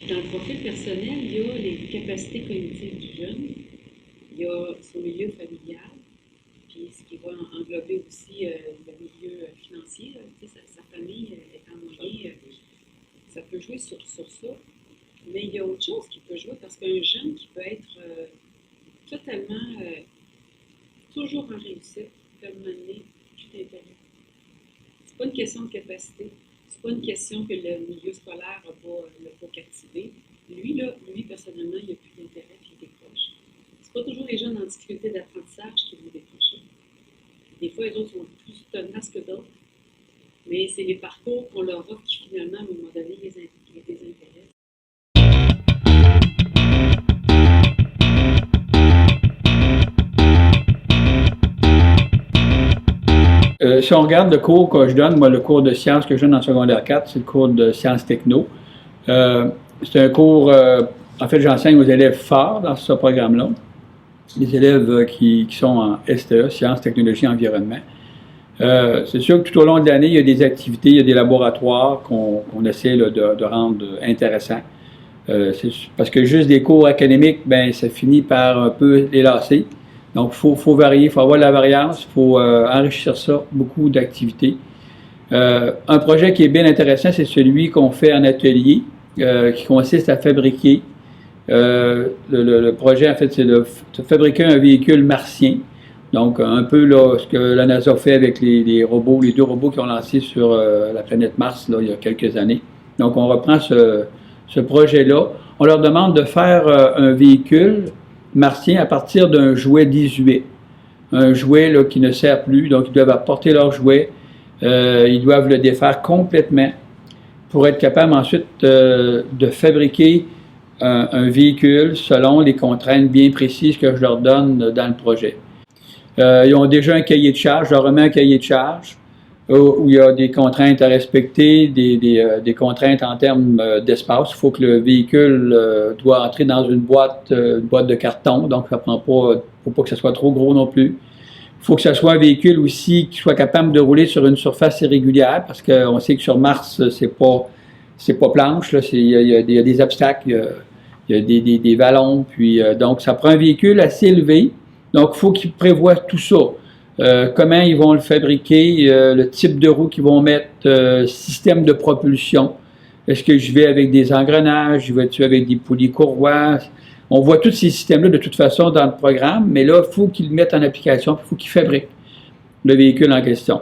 Dans le profil personnel, il y a les capacités cognitives du jeune, il y a son milieu familial, puis ce qui va englober aussi le milieu financier, sa famille étant moyen, ça peut jouer sur ça. Mais il y a autre chose qui peut jouer parce qu'un jeune qui peut être totalement, toujours en réussite, peut mener tout intérêt. C'est pas une question de capacité, c'est pas une question que le milieu scolaire l'a pas captivé. Lui, personnellement, il n'a plus d'intérêt puis il décroche. C'est pas toujours les jeunes en difficulté d'apprentissage qui vont décrocher. Des fois, les autres sont plus tenaces que d'autres, mais c'est les parcours qu'on leur offre qui, finalement, à un moment donné, les intéressent. Si on regarde le cours que je donne, moi, le cours de sciences que je donne en secondaire 4, c'est le cours de sciences techno. C'est un cours, en fait, j'enseigne aux élèves forts dans ce programme-là, les élèves qui sont en STE, sciences, technologies, environnement. C'est sûr que tout au long de l'année, il y a des activités, il y a des laboratoires qu'on essaie là, de rendre intéressants. Parce que juste des cours académiques, ben, ça finit par un peu les lasser. Donc, il faut varier, il faut avoir de la variance, il faut enrichir ça, beaucoup d'activités. Un projet qui est bien intéressant, c'est celui qu'on fait en atelier, qui consiste à fabriquer. Le projet, en fait, c'est de fabriquer un véhicule martien. Donc, un peu là, ce que la NASA fait avec les robots, les 2 robots qui ont lancé sur la planète Mars là, il y a quelques années. Donc, on reprend ce projet-là. On leur demande de faire un véhicule martien à partir d'un jouet désuet. Un jouet là, qui ne sert plus, donc ils doivent apporter leur jouet. Ils doivent le défaire complètement pour être capables ensuite de fabriquer un véhicule selon les contraintes bien précises que je leur donne dans le projet. Ils ont déjà un cahier de charge, je leur remets un cahier de charge où il y a des contraintes à respecter, des contraintes en termes d'espace. Il faut que le véhicule doit entrer dans une boîte de carton, donc ça prend pas, faut pas que ce soit trop gros non plus. Il faut que ce soit un véhicule aussi qui soit capable de rouler sur une surface irrégulière, parce qu'on sait que sur Mars, c'est pas planche, là, il y a des obstacles, il y a des vallons, puis donc ça prend un véhicule assez élevé, donc il faut qu'ils prévoient tout ça. Comment ils vont le fabriquer, le type de roue qu'ils vont mettre, système de propulsion. Est-ce que je vais avec des engrenages, je vais-tu avec des poulies courroies? On voit tous ces systèmes-là de toute façon dans le programme, mais là, il faut qu'ils le mettent en application, il faut qu'ils fabriquent le véhicule en question.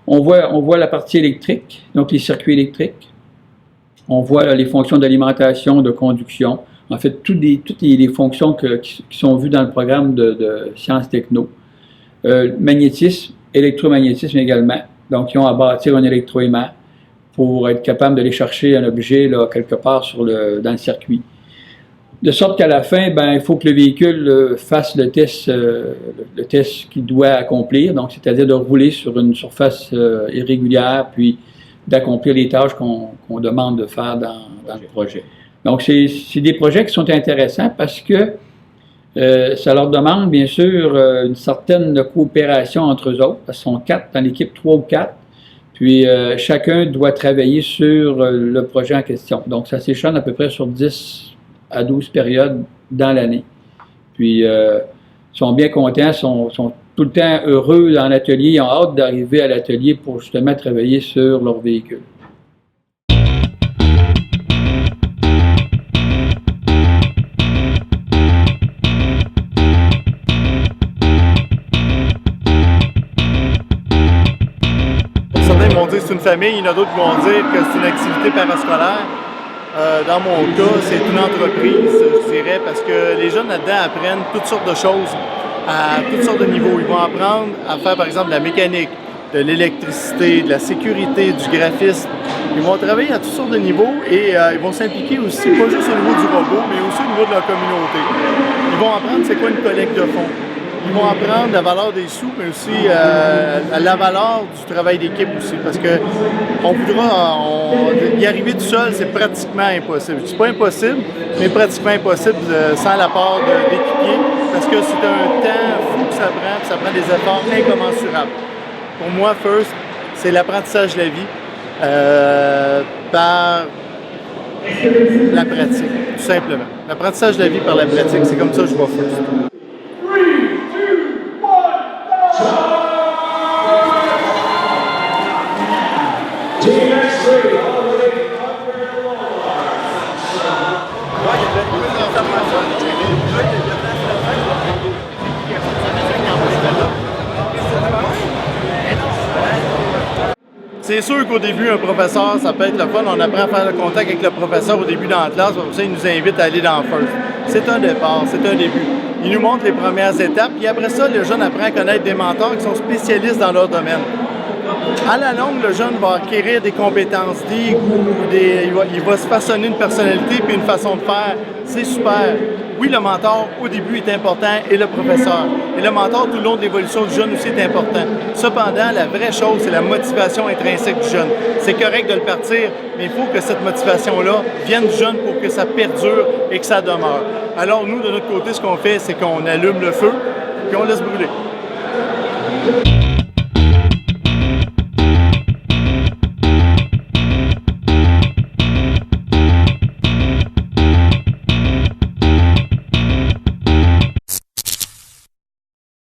On voit la partie électrique, donc les circuits électriques. On voit là, les fonctions d'alimentation, de conduction. En fait, toutes les fonctions qui sont vues dans le programme de sciences techno. Magnétisme, électromagnétisme également. Donc, ils ont à bâtir un électroaimant pour être capable d'aller chercher un objet là, quelque part dans le circuit. De sorte qu'à la fin, ben, il faut que le véhicule fasse le test qu'il doit accomplir, donc c'est-à-dire de rouler sur une surface irrégulière, puis d'accomplir les tâches qu'on demande de faire dans le projet. Donc, c'est des projets qui sont intéressants parce que ça leur demande, bien sûr, une certaine coopération entre eux autres, parce qu'ils sont 4 dans l'équipe, 3 ou 4, puis chacun doit travailler sur le projet en question. Donc, ça s'échelonne à peu près sur 10 à 12 périodes dans l'année. Puis, ils sont bien contents, sont tout le temps heureux dans l'atelier, ils ont hâte d'arriver à l'atelier pour justement travailler sur leur véhicule. C'est une famille, il y en a d'autres qui vont dire que c'est une activité parascolaire. Dans mon cas, c'est une entreprise, je dirais, parce que les jeunes là-dedans apprennent toutes sortes de choses à toutes sortes de niveaux. Ils vont apprendre à faire, par exemple, de la mécanique, de l'électricité, de la sécurité, du graphisme. Ils vont travailler à toutes sortes de niveaux et ils vont s'impliquer aussi, pas juste au niveau du robot, mais aussi au niveau de leur communauté. Ils vont apprendre c'est quoi une collecte de fonds. Ils vont apprendre la valeur des sous, mais aussi la valeur du travail d'équipe aussi. Parce que y arriver tout seul, c'est pratiquement impossible. C'est pas impossible, mais pratiquement impossible sans l'apport d'équipiers. Parce que c'est un temps fou que ça prend des efforts incommensurables. Pour moi, FIRST, c'est l'apprentissage de la vie. La pratique, tout simplement. L'apprentissage de la vie par la pratique, c'est comme ça que je vois First. C'est sûr qu'au début, un professeur, ça peut être le fun. On apprend à faire le contact avec le professeur au début dans la classe. Pour ça, il nous invite à aller dans First. C'est un départ, c'est un début. Il nous montre les premières étapes. Puis après ça, le jeune apprend à connaître des mentors qui sont spécialistes dans leur domaine. À la longue, le jeune va acquérir des compétences, des goûts, il va se façonner une personnalité puis une façon de faire. C'est super. Oui, le mentor, au début, est important et le professeur. Et le mentor, tout le long de l'évolution du jeune aussi, est important. Cependant, la vraie chose, c'est la motivation intrinsèque du jeune. C'est correct de le partir, mais il faut que cette motivation-là vienne du jeune pour que ça perdure et que ça demeure. Alors, nous, de notre côté, ce qu'on fait, c'est qu'on allume le feu puis on laisse brûler.